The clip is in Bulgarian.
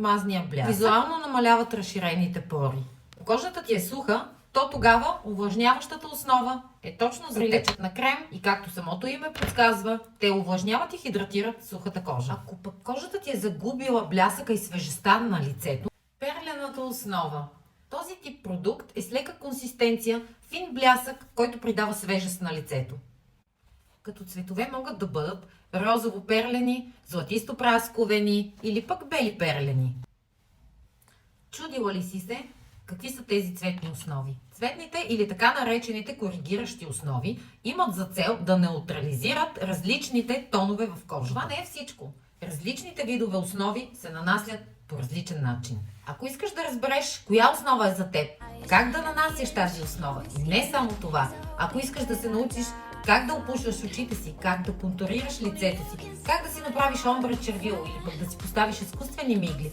мазния блясък, визуално намаляват разширените пори. Ако кожата ти е суха, то тогава увлажняващата основа е точно за приличат на крем и както самото име подсказва, те увлажняват и хидратират сухата кожа. Ако пък кожата ти е загубила блясъка и свежестта на лицето, перлената основа. Този тип продукт е с лека консистенция, фин блясък, който придава свежест на лицето. Като цветове могат да бъдат розово-перлени, златисто-прасковени или пък бели перлени. Чудила ли си се какви са тези цветни основи? Цветните или така наречените коригиращи основи имат за цел да неутрализират различните тонове в кожата. Това не е всичко. Различните видове основи се нанасят по различен начин. Ако искаш да разбереш коя основа е за теб, как да нанасяш тази основа и не само това, ако искаш да се научиш как да опушваш очите си, как да контурираш лицето си, как да си направиш омбре червило или пък да си поставиш изкуствени мигли,